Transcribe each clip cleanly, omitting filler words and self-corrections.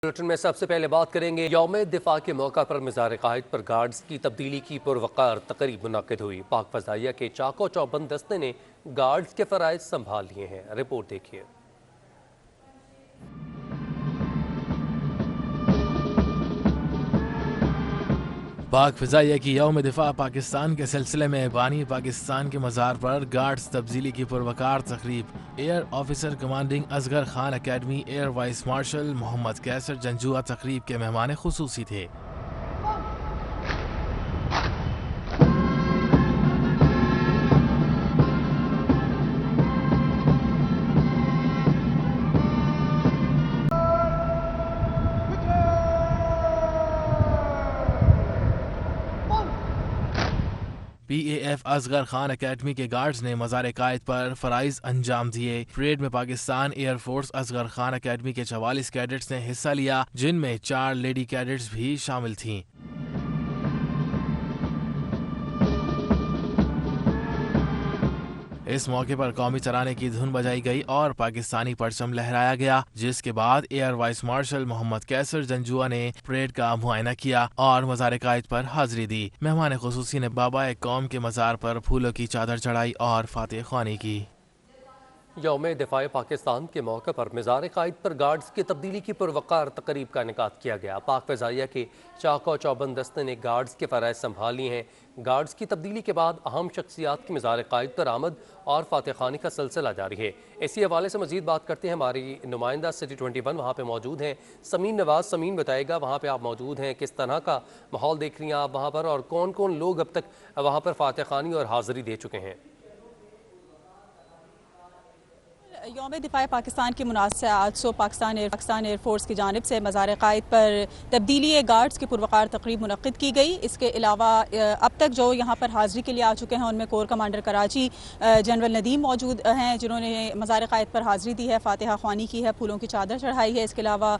Bulletin में सबसे पहले बात करेंगे यौम दिफा के मौका पर मज़ार कायद पर गार्ड्स की तब्दीली की पुरवकार तकरीब मुनक़िद हुई। पाक फ़ज़ाइया के चाको चौबंद दस्ते ने गार्ड्स के फ़राइज़ संभाल लिए हैं। रिपोर्ट देखिए। पाक फ़िज़ाइया की यौम दिफा पाकिस्तान के सिलसिले में बानी पाकिस्तान के मज़ार पर गार्ड्स तब्दीली की पुरवकार तकरीब। Air officer commanding Asghar Khan academy air vice marshal Mohammad Qaiser Janjua तकरीब के मेहमान खुसूसी थे। PAF असगर खान अकेडमी के गार्ड्स ने मज़ार कायद पर फ़राइज़ अंजाम दिए। परेड में पाकिस्तान एयरफोर्स असगर खान अकेडमी के 44 कैडेट्स ने हिस्सा लिया, जिनमें 4 लेडी कैडेट्स भी शामिल थीं। इस मौके पर कौमी तराने की धुन बजाई गई और पाकिस्तानी परचम लहराया गया, जिसके बाद air vice marshal Mohammad Qaiser Janjua ने परेड का मुआयना किया और मज़ार कायद पर हाजिरी दी। मेहमान खुसूसी ने बाबा कौम के मज़ार पर फूलों की चादर चढ़ाई और फातिह ख्वानी की। यौम दिफा पाकिस्तान के मौके पर मज़ार कायद पर गार्ड्स की तब्दीली की पुरवकार तकरीब का इनेकाद किया गया। पाक फ़ज़ाइया के चाको चौबंद दस्ते ने गार्ड्स के फ़राइज़ संभाल लिए हैं। गार्ड्स की तब्दीली के बाद अहम शख्सियात की मज़ार कायद पर आमद और फातिह खानी का सिलसिला जारी है। इसी हवाले से मज़ीद बात करते हैं हमारी नुमाइंदा सिटी 21 वहाँ पर मौजूद हैं समीन नवाज़। समीन बताएगा वहाँ पर आप मौजूद हैं, किस तरह का माहौल देख रही हैं आप वहाँ पर, और कौन कौन लोग अब तक वहाँ पर फातिह खानी और हाज़िरी दे चुके हैं। यौम दिफा पाकिस्तान की मुनासिब से आज सुबह पाकिस्तान एयरफोर्स की जानिब से मज़ार कायद पर तब्दीली गार्ड्स की पुरवकार तकरीब मुनक़िद की गई। इसके अलावा अब तक जो यहाँ पर हाज़िरी के लिए आ चुके हैं उनमें core commander Karachi general Nadeem मौजूद हैं, जिन्होंने मज़ार कायद पर हाज़िरी दी है, फातिहा ख्वानी की है, फूलों की चादर चढ़ाई है। इसके अलावा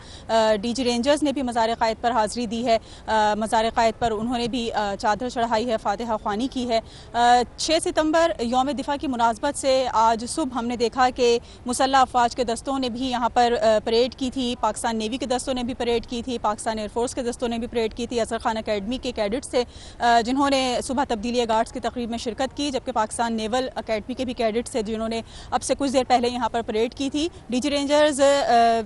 DG रेंजर्स ने भी मज़ार कायद पर हाज़िरी दी है। मज़ार कायद पर उन्होंने भी चादर चढ़ाई है, फातिहा ख्वानी की है। 6 सितम्बर यौम दिफा की मुनासबत से आज सुबह हमने देखा कि मुसल्लह अफवाज के दस्तों ने भी यहाँ पर परेड की थी, पाकिस्तान नेवी के दस्तों ने भी परेड की थी, पाकिस्तान एयरफोर्स के दस्तों ने भी परेड की थी। असगर खान अकेडमी के कैडेट्स थे जिन्होंने सुबह तब्दीली गार्ड्स की तकरीब में शिरकत की, जबकि पाकिस्तान नेवल अकेडमी के भी कैडेट्स थे जिन्होंने अब से कुछ देर पहले यहाँ पर परेड की थी। DG रेंजर्स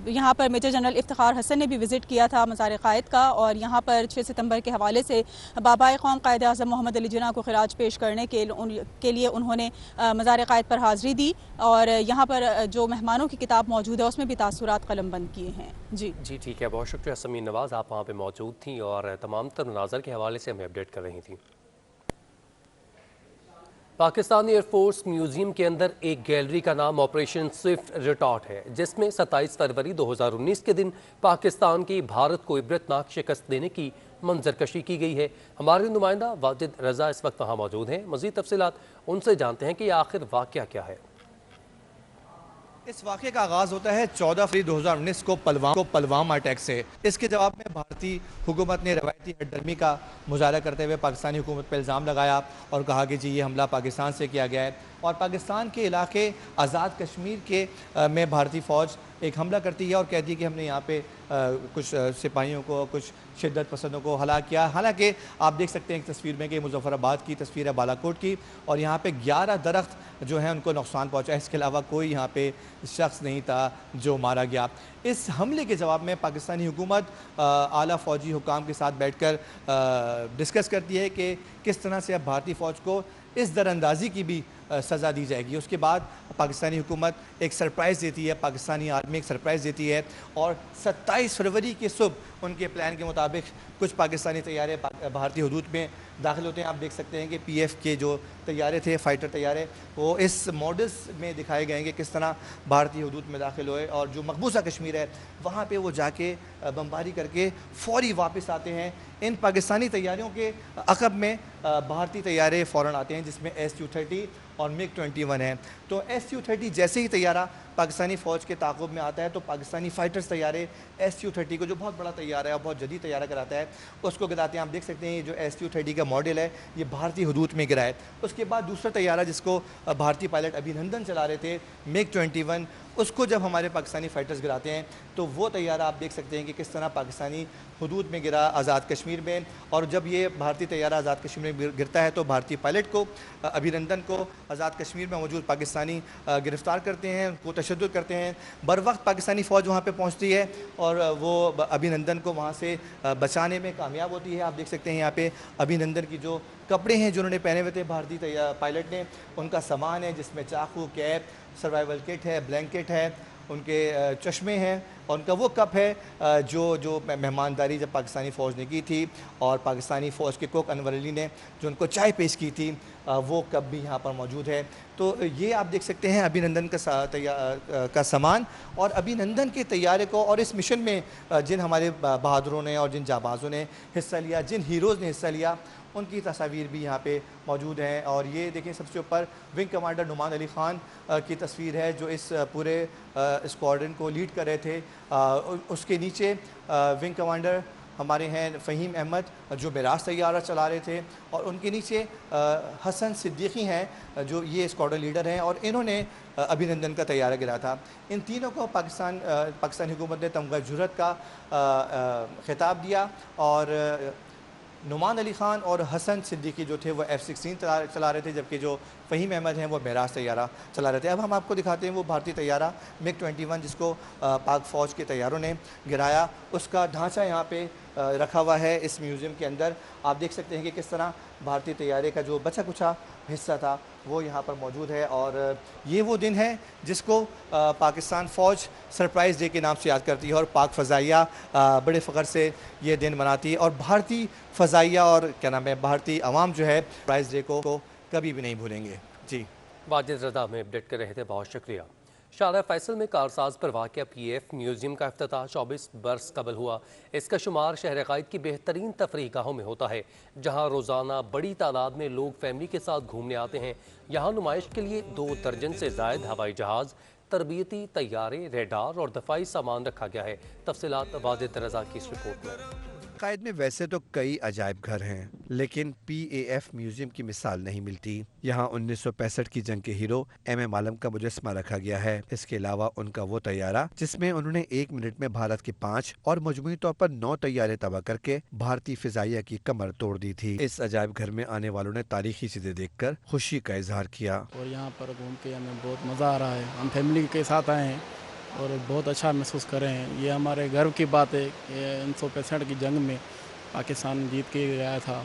यहाँ पर मेजर जनरल इफ्तिखार हसन ने भी विजिट किया था मज़ार कायद का, और यहाँ पर 6 सितम्बर के हवाले से बाबा कौम कायद आज़म मोहम्मद अली जिन्ना को खिराज पेश करने के लिए उन्होंने मज़ार कायद पर हाज़िरी दी, और यहाँ पर जो मेहमानों की किताब मौजूद है उसमें भी तासुरात कलम बंद किए हैं। जी ठीक है, बहुत शुक्रिया समीन नवाज़, आप वहाँ पे मौजूद थी और तमाम तर मनाज़र के हवाले से हमें अपडेट कर रही थी। पाकिस्तान एयरफोर्स म्यूज़ियम के अंदर एक गैलरी का नाम ऑपरेशन स्विफ्ट रिटॉर्ट है, जिसमें 27 फरवरी 2019 के दिन पाकिस्तान की भारत को इबरतनाक शिकस्त देने की मंजरकशी की गई है। हमारे नुमाइंदा वाजिद रज़ा इस वक्त वहाँ मौजूद हैं। मज़ीद तफसीलात उनसे जानते हैं कि आखिर वाक़या क्या है। इस वाक़े का आगाज़ होता है 14 फरवरी 2019 को पलवामा अटैक से। इसके जवाब में भारतीय हुकूमत ने रवायती हटदर्मी का मुजाहरा करते हुए पाकिस्तानी हुकूमत पर इल्ज़ाम लगाया और कहा कि जी ये हमला पाकिस्तान से किया गया है, और पाकिस्तान के इलाके आज़ाद कश्मीर के में भारतीय फ़ौज एक हमला करती है और कहती है कि हमने यहाँ पे कुछ सिपाहियों को, कुछ शिद्दत पसंदों को हलाक किया। हालांकि आप देख सकते हैं एक तस्वीर में कि मुजफ्फराबाद की तस्वीर है, बालाकोट की, और यहाँ पे 11 दरख्त जो हैं उनको नुकसान पहुँचा। इसके अलावा कोई यहाँ पे शख्स नहीं था जो मारा गया। इस हमले के जवाब में पाकिस्तानी हुकूमत आला फ़ौजी हुकाम के साथ बैठकर डिस्कस करती है कि किस तरह से अब भारतीय फ़ौज को इस दरअंदाजी की भी सज़ा दी जाएगी। उसके बाद पाकिस्तानी हुकूमत एक सरप्राइज़ देती है, पाकिस्तानी आर्मी एक सरप्राइज़ देती है, और 27 फरवरी की सुबह उनके प्लान के मुताबिक कुछ पाकिस्तानी तैयारे भारतीय हदूद में दाखिल होते हैं। आप देख सकते हैं कि PF के जो तैयारे थे, फाइटर तैयारे, वो इस मॉडल्स में दिखाए गए हैं कि किस तरह भारतीय हदूद में दाखिल हुए, और जो मकबूजा कश्मीर है वहाँ पे वो जाके बमबारी करके फ़ौरी वापस आते हैं। इन पाकिस्तानी तैयारियों के अक़ब में भारतीय तैयारे फ़ौरन आते हैं, जिसमें SU-30 और MiG-21 है। तो SU-30 जैसे ही तैयारा पाकिस्तानी फ़ौज के ताक़ुब में आता है तो पाकिस्तानी फ़ाइटर्स तैयारे SU-30 को, जो बहुत बड़ा तैयारा है और बहुत जदीद तैयारा कराता है, उसको गिराते हैं। आप देख सकते हैं ये जो SU-30 का मॉडल है ये भारतीय हदूद में गिरा है। उसके बाद दूसरा तैयारा जिसको भारतीय पायलट अभिनंदन चला रहे थे, MiG-21, उसको जब हमारे पाकिस्तानी फ़ाइटर्स गिराते हैं तो वो तैयारा आप देख सकते हैं कि किस तरह पाकिस्तानी हदूद में गिरा आज़ाद कश्मीर में। और जब ये भारतीय तैयारा आज़ाद कश्मीर में गिरता है तो भारतीय पायलट को, अभिनंदन को आज़ाद कश्मीर में मौजूद पाकिस्तानी गिरफ़्तार करते हैं, उनको तशद्दुद करते हैं। बर वक्त पाकिस्तानी फ़ौज वहाँ पर पहुँचती है और वो अभिनंदन को वहाँ से बचाने में कामयाब होती है। आप देख सकते हैं यहाँ पे अभिनंदन की जो कपड़े हैं जो उन्होंने पहने हुए थे भारतीय पायलट ने, उनका सामान है जिसमें चाकू, कैप, सर्वाइवल किट है, ब्लैंकेट है, उनके चश्मे हैं और उनका वो कप है जो मेहमानदारी जब पाकिस्तानी फ़ौज ने की थी और पाकिस्तानी फ़ौज के कोक अनवर अली ने जो उनको चाय पेश की थी, वो कप भी यहाँ पर मौजूद है। तो ये आप देख सकते हैं अभिनंदन का सामान और अभिनंदन के तैयारे को। और इस मिशन में जिन हमारे बहादुरों ने और जिन जाबाज़ों ने हिस्सा लिया, जिन हीरोज़ ने हिस्सा लिया, उनकी तस्वीर भी यहाँ पे मौजूद हैं। और ये देखें सबसे ऊपर विंग कमांडर नुमान अली ख़ान की तस्वीर है जो इस पूरे स्क्वाड्रन को लीड कर रहे थे। उसके नीचे विंग कमांडर हमारे हैं फ़हीम अहमद जो मिराज तैयारा चला रहे थे और उनके नीचे हसन सिद्दीकी हैं जो ये स्क्वाड्रन लीडर हैं और इन्होंने अभिनंदन का तैयारा गिरा था। इन तीनों को पाकिस्तानी हुकूमत ने तमगा जुर्रत का खिताब दिया और नुमान अली ख़ान और हसन सिद्दीकी जो थे वो F-16 चला रहे थे, जबकि जो फ़हीम अहमद हैं वो मेराज तैयारा चला रहे थे। अब हम आपको दिखाते हैं वो भारतीय तैयारा MiG-21 जिसको पाक फ़ौज के तैयारों ने गिराया, उसका ढांचा यहाँ पे रखा हुआ है इस म्यूज़ियम के अंदर। आप देख सकते हैं कि किस तरह भारतीय तैयारे का जो बचा कुचा हिस्सा था वो यहाँ पर मौजूद है। और ये वो दिन है जिसको पाकिस्तान फ़ौज सरप्राइज़ डे के नाम से याद करती है और पाक फ़ज़ाइया बड़े फ़ख्र से ये दिन मनाती है। और भारतीय फ़ज़ाइया और क्या नाम है भारतीय अवाम जो है सरप्राइज़ डे को कभी भी नहीं भूलेंगे। जी, वाजिद रज़ा में अपडेट कर रहे थे, बहुत शुक्रिया। शारा फैसल में कारसाज पर वाक़या PAF म्यूज़ियम का इफ्तिताह 24 बरस कबल हुआ। इसका शुमार शहर क़ाइद की बेहतरीन तफरीह गाहों में होता है जहाँ रोज़ाना बड़ी तादाद में लोग फैमिली के साथ घूमने आते हैं। यहाँ नुमाइश के लिए 2 दर्जन से ज़ायद हवाई जहाज़, तरबियती तैयारे, रेडार और दफाई सामान रखा गया है। तफसीलात वाजिद रज़ा की इस रिपोर्ट में। क़ाइद में वैसे तो कई अजायब घर हैं, लेकिन PAF म्यूजियम की मिसाल नहीं मिलती। यहाँ 1965 की जंग के हीरो MM आलम का मुजस्समा रखा गया है। इसके अलावा उनका वो तैयारा जिसमें उन्होंने 1 मिनट में भारत के 5 और मजमूई तौर पर 9 तैयारे तबाह करके भारतीय फिजाइया की कमर तोड़ दी थी। इस अजायब घर में आने वालों ने तारीखी चीजें देखकर खुशी का इजहार किया। और यहाँ पर घूम के हमें बहुत मजा आ रहा है। हम फैमिली के साथ आए हैं और बहुत अच्छा महसूस कर रहे हैं। ये हमारे गर्व की बात है कि 1965 की जंग में पाकिस्तान जीत के गया था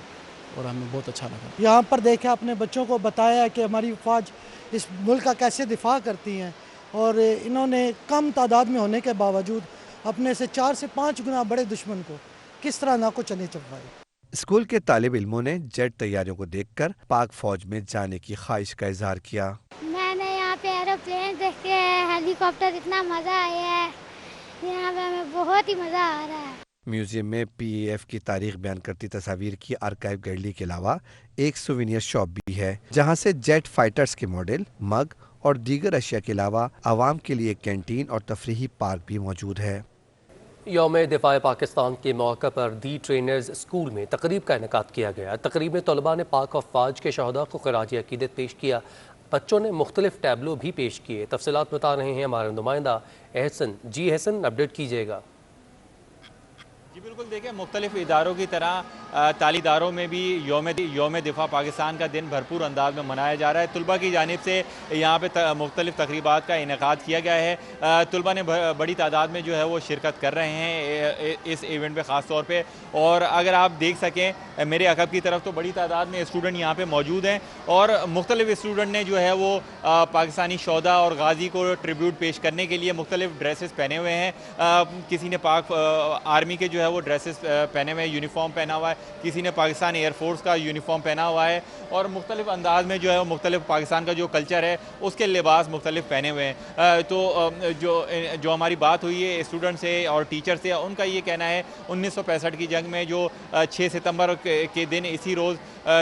और हमें बहुत अच्छा लगा। यहाँ पर देखे अपने बच्चों को बताया कि हमारी फ़ौज इस मुल्क का कैसे दिफा करती हैं और इन्होंने कम तादाद में होने के बावजूद अपने से 4 से 5 गुना बड़े दुश्मन को किस तरह नाको चने चबवाए। स्कूल के तालिब इल्मों ने जेट तैयारियों को देखकर पाक फौज में जाने की ख्वाहिश का इजहार किया। मैंने यहाँ पे एरोप्लेन देख के, हेलीकॉप्टर, इतना मजा आया है। यहाँ पे हमें बहुत ही मजा आ रहा है। म्यूजियम में PAF की तारीख बयान करती तस्वीर की आर्काइव गैलरी के अलावा एक सोवेनियर शॉप भी है जहाँ से जेट फाइटर्स के मॉडल, मग और दीगर अशिया के अलावा आवाम के लिए कैंटीन और तफरीही पार्क भी मौजूद है। यौम दिफा पाकिस्तान के मौके पर दी ट्रेनर्स स्कूल में तकरीब का इनेकाद किया गया। तकरीब में तलबा ने पाक अफवाज के शहदा को खराज अकीदत पेश किया। बच्चों ने मुख्तलिफ टैबलो भी पेश किए। तफसीलात बता रहे हैं हमारे नुमाइंदा एहसन। जी एहसन, अपडेट कीजिएगा। जी बिल्कुल, देखिए मुख्तलिफ इदारों की तरह तालीदारों में भी यौम दिफा पाकिस्तान का दिन भरपूर अंदाज में मनाया जा रहा है। तुलबा की जानिब से यहाँ पे मुख्तलिफ तकरीबात का इनेकाद किया गया है। तुलबा ने बड़ी तादाद में जो है वो शिरकत कर रहे हैं इस इवेंट में ख़ास तौर पे। और अगर आप देख सकें मेरे अकब की तरफ तो बड़ी तादाद में स्टूडेंट यहाँ पे मौजूद हैं और मुख्तलिफ स्टूडेंट ने जो है वो पाकिस्तानी शौदा और गाजी को ट्रिब्यूट पेश करने के लिए मुख्तलिफ ड्रेसेस पहने हुए हैं। किसी ने पाक आर्मी के जो है वो ड्रेसेस पहने हुए, यूनिफॉर्म पहना हुआ है, किसी ने पाकिस्तान एयरफोर्स का यूनिफॉर्म पहना हुआ है और मुख्तलिफ अंदाज में जो है मुख्तलिफ पाकिस्तान का जो कल्चर है उसके लिबास मुख्तलिफ पहने हुए हैं। तो जो हमारी बात हुई है स्टूडेंट से और टीचर से, उनका ये कहना है 1965 की जंग में जो 6 सितंबर के दिन इसी रोज़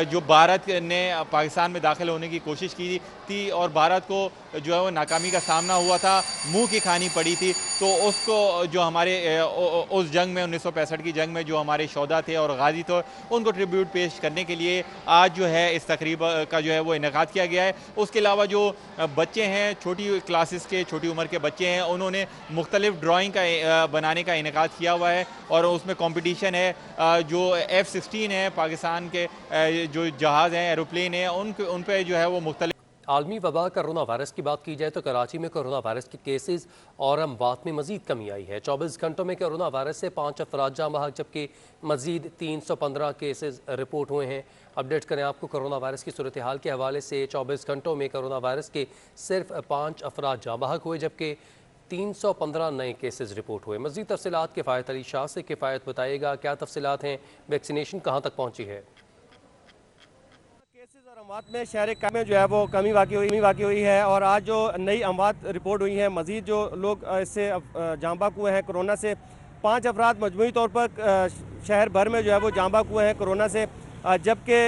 जो भारत ने पाकिस्तान में दाखिल होने की कोशिश की थी और भारत को जो है वो नाकामी का सामना हुआ था, मुंह की खानी पड़ी थी। तो उसको जो हमारे उस जंग में 1965 की जंग में जो हमारे शोधा थे और गाजी थे उनको ट्रिब्यूट पेश करने के लिए आज जो है इस तकरीब का जो है वो इनेकाद किया गया है। उसके अलावा जो बच्चे हैं, छोटी क्लासेस के, छोटी उम्र के बच्चे हैं, उन्होंने मुख्तलिफ ड्राइंग का बनाने का इनेकाद किया हुआ है और उसमें कंपटीशन है। जो F-16 है पाकिस्तान के जो जहाज़ हैं, एरोप्लेन हैं, उन पे जो है वो मुख्तलिफ आलमी वबा कोरोना वायरस की बात की जाए तो कराची में कोरोना वायरस के केसेस और अमवात में मजीद कमी आई है। 24 घंटों में कोरोना वायरस से 5 अफराद जाँ बहक जबकि मजीद 315 केसेस रिपोर्ट हुए हैं। अपडेट करें आपको कोरोना वायरस की सूरत हाल के हवाले से। 24 घंटों में कोरोना वायरस के सिर्फ 5 अफराद जाँ बहक हुए जबकि 315 नए केसेस रिपोर्ट हुए। मजीद तफसीलात किफ़ायत अली शाह से। किफ़ायत बताइएगा क्या तफसीलात हैं, वैक्सीनेशन कहाँ तक पहुँची है? अमवात में शहर में जो है वो कमी वाक़ई हुई है और आज जो नई अमवात रिपोर्ट हुई है, मज़ीद जो लोग इससे जाँ बहक हुए हैं कोरोना से, 5 अफराद मजमूई तौर पर शहर भर में जो है वो जाँ बहक हुए हैं कोरोना से, जबकि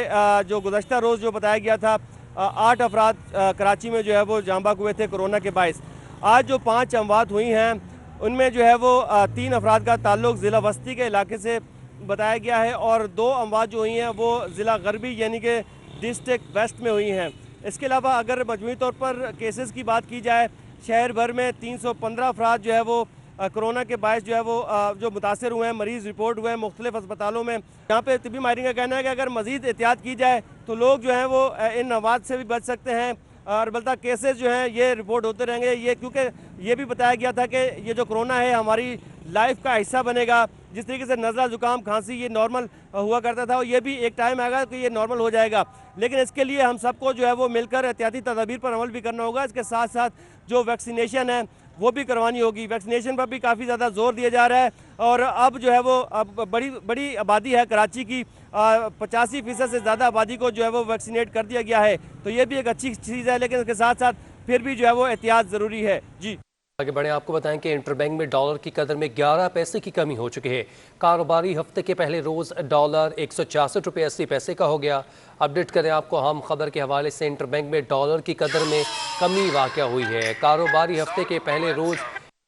जो गुज़श्ता रोज़ जो बताया गया था 8 अफराद कराची में जो है वो जाँ बहक हुए थे कोरोना के बायस। आज जो 5 अमवात हुई हैं उनमें जो है वो 3 अफराद का ताल्लुक ज़िला वस्ती के इलाके से बताया गया है और 2 अमवात जो हुई हैं वो ज़िला गरबी यानी कि डिस्ट्रिक्ट वेस्ट में हुई हैं। इसके अलावा अगर मजमूई तौर पर केसेस की बात की जाए, शहर भर में 315 अफराद जो है वो कोरोना के बायस जो है वो जो मुतासर हुए हैं, मरीज़ रिपोर्ट हुए हैं मुख्तलिफ अस्पतालों में। यहाँ पे तिब्बी माहिरीन का कहना है कि अगर मज़ीद एहतियात की जाए तो लोग जो हैं वो इन अमवात से भी बच सकते हैं और बल्कि केसेस जो हैं ये रिपोर्ट होते रहेंगे। ये क्योंकि ये भी बताया गया था कि ये जो कोरोना है हमारी लाइफ का हिस्सा बनेगा। जिस तरीके से नज़ला, जुकाम, खांसी ये नॉर्मल हुआ करता था और ये भी एक टाइम आएगा कि ये नॉर्मल हो जाएगा, लेकिन इसके लिए हम सबको जो है वो मिलकर एहतियाती तदाबीर पर अमल भी करना होगा। इसके साथ साथ जो वैक्सीनेशन है वो भी करवानी होगी। वैक्सीनेशन पर भी काफ़ी ज़्यादा जोर दिया जा रहा है और अब जो है वो अब बड़ी आबादी है कराची की, 85% से ज़्यादा आबादी को जो है वो वैक्सीनेट कर दिया गया है, तो ये भी एक अच्छी चीज़ है, लेकिन इसके साथ साथ फिर भी जो है वो एहतियात ज़रूरी है। जी आगे बढ़े, आपको बताएं कि इंटरबैंक में डॉलर की कदर में 11 पैसे की कमी हो चुकी है। कारोबारी हफ्ते के पहले रोज़ डॉलर 166 रुपये 80 पैसे का हो गया। अपडेट करें आपको अहम खबर के हवाले से। इंटरबैंक में डॉलर की कदर में कमी वाक़या हुई है। कारोबारी हफ्ते के पहले रोज़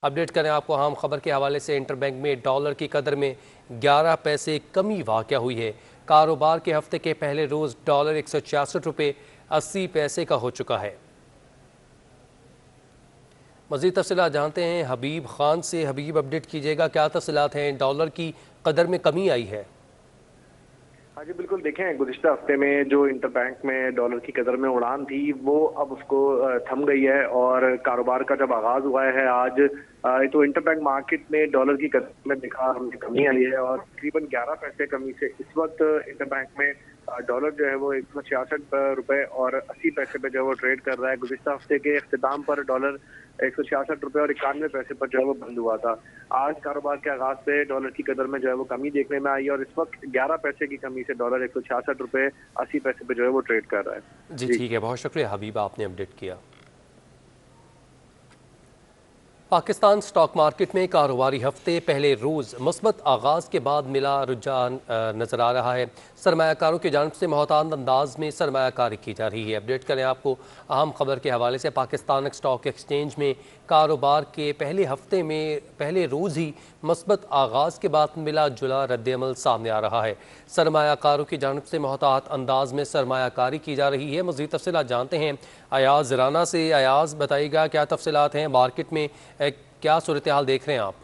अपडेट करें आपको अहम खबर के हवाले से। इंटरबैंक में डॉलर की कदर में 11 पैसे कमी वाक़या हुई है। कारोबार के हफ्ते के पहले रोज़ डॉलर 166 रुपये 80 पैसे का हो चुका है। मज़ीद तफसीलात जानते हैं हबीब खान से। हबीब, अपडेट कीजिएगा, क्या तफसीलात हैं? डॉलर की कदर में कमी आई है। हाँ जी बिल्कुल, देखें गुज़िश्ता हफ्ते में जो इंटरबैंक में डॉलर की कदर में उड़ान थी वो अब उसको थम गई है और कारोबार का जब आगाज हुआ है आज तो इंटरबैंक मार्केट में डॉलर की कदर में देखा हमने कमी आई है और तकरीबन 11 पैसे कमी से इस वक्त इंटरबैंक में डॉलर जो है वो 166 रुपये और 80 पैसे पे जो है वो ट्रेड कर रहा है। गुज़िश्ता हफ्ते के अख्तिताम पर डॉलर 166 रुपये और 91 पैसे पर जो है वो बंद हुआ था। आज कारोबार के आगाज पे डॉलर की कदर में जो है वो कमी देखने में आई और इस वक्त 11 पैसे की कमी से डॉलर 166 रुपये 80 पैसे पे जो है वो ट्रेड कर रहा है। जी ठीक है, बहुत शुक्रिया हबीब, आपने अपडेट किया। पाकिस्तान स्टॉक मार्केट में कारोबारी हफ्ते पहले रोज़ मुस्बत आगाज़ के बाद मिला रुझान नज़र आ रहा है। सरमायाकारों की जानिब से मोहतात अंदाज में सरमायाकारी की जा रही है। अपडेट करें आपको अहम खबर के हवाले से। पाकिस्तान स्टॉक एक्सचेंज में कारोबार के पहले हफ्ते में पहले रोज़ ही मुस्बत आगाज़ के बाद मिला जुला रद्दअमल सामने आ रहा है। सरमायाकारों की जानिब से मोहतात अंदाज में सरमायाकारी की जा रही है। मज़ीद तफसीलात जानते हैं अयाज़ राना से। अयाज़, बताइएगा क्या तफसीलात हैं, मार्केट में क्या सूरत हाल देख रहे हैं आप?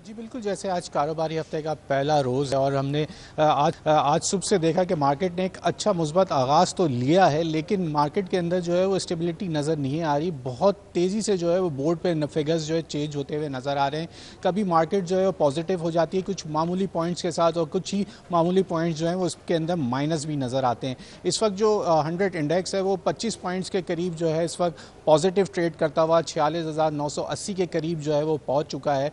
जी बिल्कुल, जैसे आज कारोबारी हफ्ते का पहला रोज़ है और हमने आज सुबह से देखा कि मार्केट ने एक अच्छा मुस्बत आगाज़ तो लिया है, लेकिन मार्केट के अंदर जो है वो स्टेबिलिटी नज़र नहीं आ रही। बहुत तेज़ी से जो है वो बोर्ड पे फिगर्स जो है चेंज होते हुए नज़र आ रहे हैं। कभी मार्केट जो है वो पॉजिटिव हो जाती है कुछ मामूली पॉइंट्स के साथ और कुछ ही मामूली पॉइंट्स जो हैं वो उसके अंदर माइनस भी नज़र आते हैं। इस वक्त जो 100 इंडेक्स है वो 25 पॉइंट्स के करीब जो है इस वक्त पॉजिटिव ट्रेड करता हुआ 46,980 के करीब जो है वो पहुँच चुका है।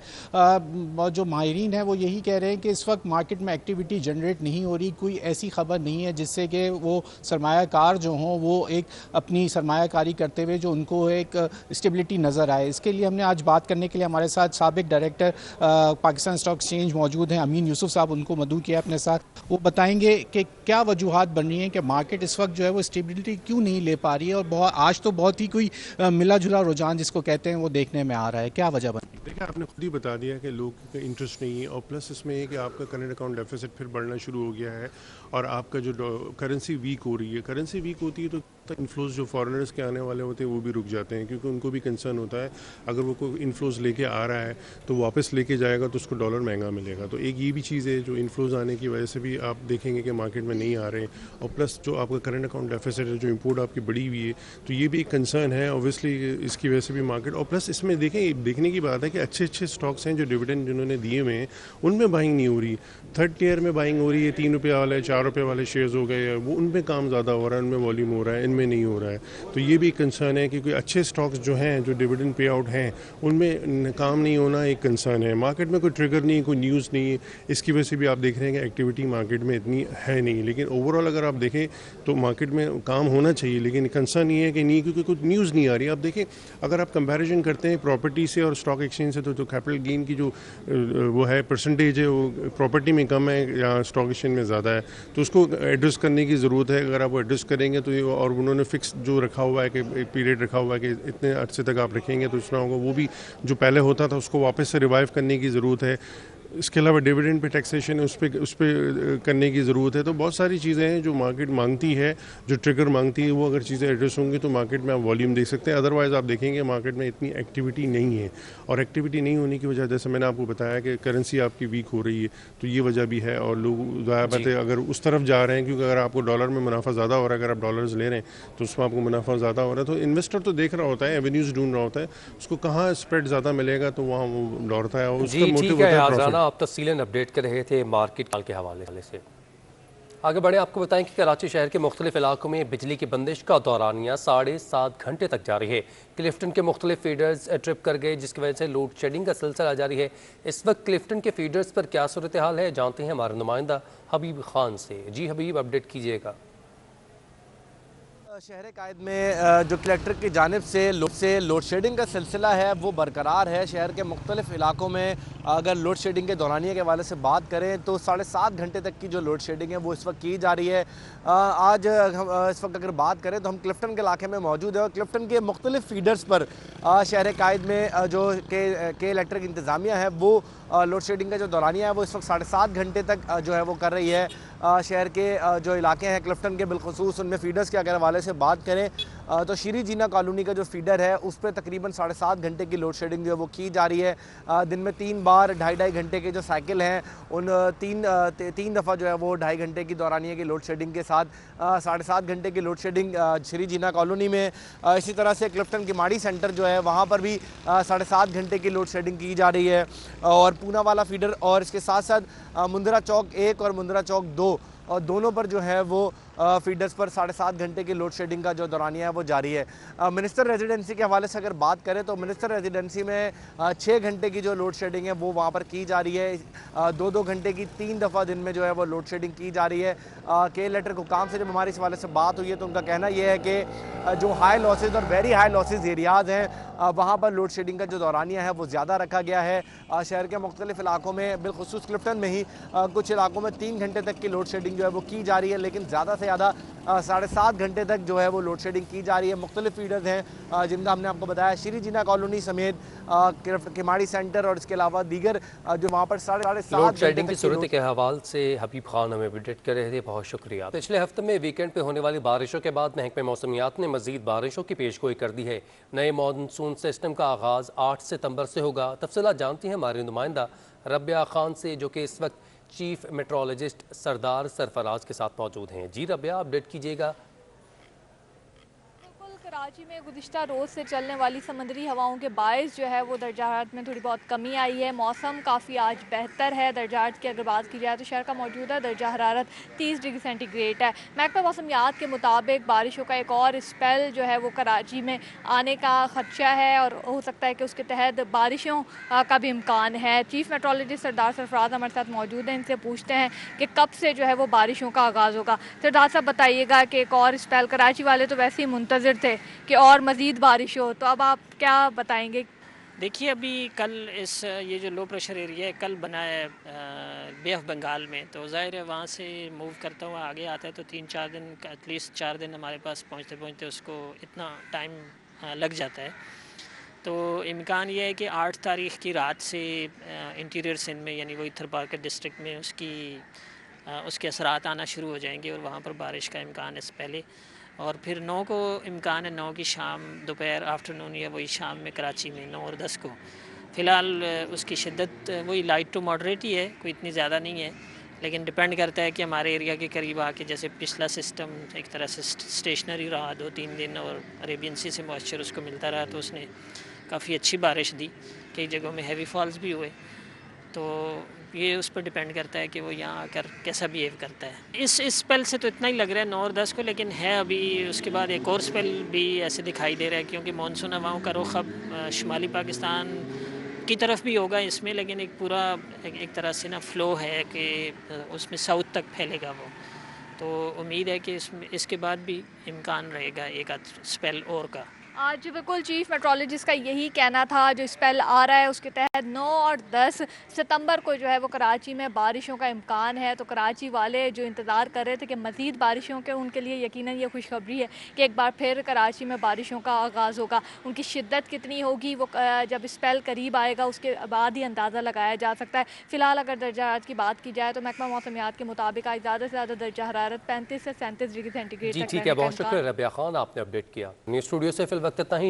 जो माहिरीन है वो यही कह रहे हैं कि इस वक्त मार्केट में एक्टिविटी जनरेट नहीं हो रही, कोई ऐसी खबर नहीं है जिससे कि वो सरमायाकार जो हों वो एक अपनी सरमायाकारी करते हुए जो उनको एक स्टेबिलिटी नज़र आए। इसके लिए हमने आज बात करने के लिए हमारे साथ साबिक डायरेक्टर पाकिस्तान स्टॉक एक्सचेंज मौजूद हैं, अमीन यूसुफ साहब, उनको मदऊ किया अपने साथ। वो बताएंगे कि क्या वजूहात बन रही हैं कि मार्केट इस वक्त जो है वो स्टेबिलिटी क्यों नहीं ले पा रही है और आज तो बहुत ही कोई मिला जुला रुझान जिसको कहते हैं वो देखने में आ रहा है, क्या वजह बनी? देखिए, आपने खुद ही बता दिया कि लोगों का इंटरेस्ट नहीं है, और प्लस इसमें है कि आपका करंट अकाउंट डेफिसिट फिर बढ़ना शुरू हो गया है और आपका जो करेंसी वीक हो रही है, करेंसी वीक होती है तो इन्फ्लोज जो फॉरेनर्स के आने वाले होते हैं वो भी रुक जाते हैं, क्योंकि उनको भी कंसर्न होता है अगर वो कोई इन्फ्लोज लेके आ रहा है तो वापस लेके जाएगा तो उसको डॉलर महंगा मिलेगा। तो एक ये भी चीज़ है जो इन्फ्लोज आने की वजह से भी आप देखेंगे कि मार्केट में नहीं आ रहे हैं, और प्लस जो आपका करंट अकाउंट डेफिसिट है, जो इंपोर्ट आपकी बढ़ी हुई है, तो ये भी एक कंसर्न है ऑब्वियसली इसकी वजह से भी मार्केट। और प्लस इसमें देखें, देखने की बात है कि अच्छे अच्छे स्टॉक्स हैं जो डिविडेंड जिन्होंने दिए हुए हैं उनमें बाइंग नहीं हो रही, थर्ड टियर में बाइंग हो रही है, 3 रुपये वाले 4 रुपये वाले शेयर्स हो गए, वो उनमें काम ज़्यादा हो रहा है, उनमें वॉल्यूम हो रहा है, इनमें नहीं हो रहा है। तो ये भी कंसर्न है क्योंकि अच्छे स्टॉक्स जो हैं जो डिविडेंड पे आउट हैं उनमें काम नहीं होना एक कंसर्न है। मार्केट में कोई ट्रिगर नहीं, कोई न्यूज़ नहीं है, इसकी वजह से भी आप देख रहे हैं कि एक्टिविटी मार्केट में इतनी है नहीं। लेकिन ओवरऑल अगर आप देखें तो मार्केट में काम होना चाहिए, लेकिन कंसर्न ये है कि नहीं, क्योंकि कुछ न्यूज़ नहीं आ रही। आप देखें, अगर आप कंपैरिजन करते हैं प्रॉपर्टी से और स्टॉक एक्सचेंज से, तो कैपिटल गेन की जो वो है परसेंटेज है वो प्रॉपर्टी में कम है या स्टॉक एक्सचेंज में ज़्यादा है, तो उसको एड्रेस करने की ज़रूरत है। अगर आप वो एड्रेस करेंगे तो और उन्होंने फिक्स जो रखा हुआ है कि एक पीरियड रखा हुआ है कि इतने अर्से तक आप रखेंगे तो इतना होगा, वो भी जो पहले होता था उसको वापस से रिवाइव करने की ज़रूरत है। इसके अलावा डिविडेंड पे टैक्सेशन है, उस पर करने की ज़रूरत है। तो बहुत सारी चीज़ें हैं जो मार्केट मांगती है, जो ट्रिगर मांगती है, वो अगर चीज़ें एड्रेस होंगी तो मार्केट में आप वॉल्यूम देख सकते हैं। अदरवाइज़ आप देखेंगे मार्केट में इतनी एक्टिविटी नहीं है, और एक्टिविटी नहीं होने की वजह, जैसे मैंने आपको बताया कि करेंसी आपकी वीक हो रही है, तो ये वजह भी है। और लोग ज़्यादा है अगर उस तरफ जा रहे हैं, क्योंकि अगर आपको डॉलर में मुनाफा ज़्यादा हो रहा है, अगर आप डॉलर्स ले रहे हैं तो उसमें आपको मुनाफा ज़्यादा हो रहा है, तो इन्वेस्टर तो देख रहा होता है, एवेन्यूज़ ढूंढ रहा होता है, उसको कहाँ स्प्रेड ज़्यादा मिलेगा तो वहाँ वो दौड़ता है। जी ठीक है आज़ाना, आप तफसीलन अपडेट कर रहे थे मार्केट काल के हवाले से। आगे बढ़े, आपको बताएं कि कराची शहर के मुख्तलिफ इलाकों में बिजली की बंदिश का दौरानिया 7.5 घंटे तक जारी है। क्लिफ्टन के मुख्तलिफ फीडर्स ट्रिप कर गए, जिसकी वजह से लोड शेडिंग का सिलसिला जारी है। इस वक्त क्लिफ्टन के फीडर्स पर क्या सूरत हाल है, जानते हैं हमारे नुमाइंदा हबीब खान से। जी हबीब, अपडेट कीजिएगा। शहर कायद में जो कलेक्टर की जानिब से लोड शेडिंग का सिलसिला है वो बरकरार है। शहर के मुख्तलिफ इलाकों में अगर लोड शेडिंग के दौरानिया के हवाले से बात करें तो 7.5 घंटे तक की जो लोड शेडिंग है वो इस वक्त की जा रही है। आज हम इस वक्त अगर बात करें तो हम क्लिफ्टन के इलाके में मौजूद है, और क्लिफ्टन के मुख्तलिफ फीडर्स पर शहर कायद में जो के इलेक्ट्रिक इंतज़ामिया है वो लोड शेडिंग का जो दौरानिया है वो इस वक्त 7.5 घंटे तक जो है वो कर रही है। शहर के जो इलाके हैं क्लिफ्टन के बिलखुसूस, उनमें फीडर्स के अगर हवाले से बात करें तो शीरी जीना कॉलोनी का जो फीडर है उस पर तकरीबन 7.5 घंटे की लोड शेडिंग जो है वो की जा रही है। दिन में 3 बार 2.5 घंटे के जो साइकिल हैं उन तीन दफ़ा जो है वो 2.5 घंटे की दौरानिया की लोड शेडिंग के साथ 7.5 घंटे की लोड शेडिंग शीरी जीना कॉलोनी में। इसी तरह से क्लिफ्टन की माड़ी सेंटर जो है वहाँ पर भी 7.5 घंटे की लोड शेडिंग की जा रही है, और पूना वाला फीडर और इसके साथ साथ मुंदरा चौक 1 और मुंदरा चौक 2 और दोनों पर जो है वो फीडर्स पर 7.5 घंटे की लोड शेडिंग का जो दौरानिया है वो जारी है। मिनिस्टर रेजिडेंसी के हवाले से अगर बात करें तो मिनिस्टर रेजिडेंसी में 6 घंटे की जो लोड शेडिंग है वो वहाँ पर की जा रही है। 2-2 घंटे की 3 दफ़ा दिन में जो है वो लोड शेडिंग की जा रही है। के लेटर हुकाम से जब हमारी इस हवाले से बात हुई है तो उनका कहना यह है कि जो हाई लॉसेज और वेरी हाई लॉसेज एरियाज़ हैं वहाँ पर लोड शेडिंग का जो दौरानिया है वो ज़्यादा रखा गया है। शहर के मुख्तलिफ इलाकों में बिलखुसूस क्लिफ्टन में ही कुछ इलाकों में 3 घंटे तक की लोड शेडिंग जो है वो की जा रही है, लेकिन ज़्यादा से ज़्यादा 7.5 घंटे तक जो है वो लोड शेडिंग की जा रही है। मुख्तलिफ फीडर्स हैं जिनका हमने आपको बताया, शीरी जीना कॉलोनी समेत किमाड़ी सेंटर और इसके अलावा दीगर जो वहाँ पर 7.5 लोड शेडिंग की सूरत के हवाले से हबीब खान हमें अपडेट कर रहे थे, बहुत शुक्रिया। पिछले हफ्ते में वीकेंड पे होने वाली बारिशों के बाद महकमे मौसमियात ने मजीद बारिशों की पेशगोई कर दी है। नए मानसून सिस्टम का आगाज़ 8 सितंबर से होगा। तफसीलात जानती हैं हमारे नुमाइंदा रबिया खान से, जो कि इस वक्त चीफ मेट्रोलॉजिस्ट सरदार सरफराज के साथ मौजूद हैं। जी रबिया, अपडेट कीजिएगा। कराची में गुज़िश्ता रोज़ से चलने वाली समंदरी हवाओं के बायस जो है वो दर्जात में थोड़ी बहुत कमी आई है। मौसम काफ़ी आज बेहतर है। दर्जात की अगर बात की जाए तो शहर का मौजूदा दर्जा हरारत 30 डिग्री सेंटीग्रेड है। महकमा मौसमियात के मुताबिक बारिशों का एक और स्पेल जो है वो कराची में आने का खदशा है, और हो सकता है कि उसके तहत बारिशों का भी इम्कान है। चीफ मेट्रोलॉजिस्ट सरदार सरफराज हमारे साथ मौजूद हैं, इनसे पूछते हैं कि कब से जो है वो बारिशों का आगाज़ होगा। सरदार साहब बताइएगा कि एक और स्पेल, कराची वाले तो वैसे ही मुंतज़िर थे कि और मज़ीद बारिश हो, तो अब आप क्या बताएंगे? देखिए, अभी कल ये जो लो प्रेशर एरिया है कल बना है बे ऑफ बंगाल में, तो ज़ाहिर है वहाँ से मूव करता हुआ आगे आता है तो 3-4 दिन एटलीस्ट 4 दिन हमारे पास पहुँचते उसको इतना टाइम लग जाता है। तो इम्कान ये है कि 8 तारीख़ की रात से इंटीरियर सिंध में यानी वही थरपारकर डिस्ट्रिक्ट में उसके असरात आना शुरू हो जाएंगे और वहाँ पर बारिश का इम्कान है पहले। और फिर 9 को इम्कान है 9 की शाम दोपहर आफ्टरनून या वही शाम में कराची में 9 और 10 को। फ़िलहाल उसकी शिद्दत वही लाइट टू मॉडरेट ही है, कोई इतनी ज़्यादा नहीं है, लेकिन डिपेंड करता है कि हमारे एरिया के करीब आके जैसे पिछला सिस्टम एक तरह से स्टेशनरी रहा 2-3 दिन और अरेबियन सी से मॉइस्चर उसको मिलता रहा, तो उसने काफ़ी अच्छी बारिश दी, कई जगहों में हैवी फॉल्स भी हुए। तो ये उस पर डिपेंड करता है कि वो यहाँ आकर कैसा बिहेव करता है। इस स्पेल से तो इतना ही लग रहा है 9 और 10 को, लेकिन है अभी उसके बाद एक और स्पेल भी ऐसे दिखाई दे रहा है, क्योंकि मानसून हवाओं का रुख अब शुमाली पाकिस्तान की तरफ भी होगा इसमें, लेकिन एक पूरा एक तरह से ना फ्लो है कि उसमें साउथ तक फैलेगा वो। तो उम्मीद है कि इसके बाद भी इम्कान रहेगा एक आध स्पेल और का। आज बिल्कुल चीफ मेट्रोलॉजिस्ट का यही कहना था, जो स्पेल आ रहा है उसके तहत 9 और 10 सितंबर को जो है वो कराची में बारिशों का इम्कान है। तो कराची वाले जो इंतज़ार कर रहे थे कि मज़ीद बारिशों के, उनके लिए यकीनन ये खुशखबरी है कि एक बार फिर कराची में बारिशों का आगाज़ होगा। उनकी शिद्दत कितनी होगी वो जब स्पेल करीब आएगा उसके बाद ही अंदाज़ा लगाया जा सकता है। फ़िलहाल अगर दर्जा हरारत की बात की जाए तो महकमा मौसमियात के मुताबिक आज ज़्यादा से ज़्यादा दर्जा हरारत 35 से 37 डिग्री सेंटीग्रेड जी ठीक है, बहुत शुक्रिया रबिया खान, आपने अपडेट किया। न्यूज़ स्टूडियो से फिल वक्त इतना ही।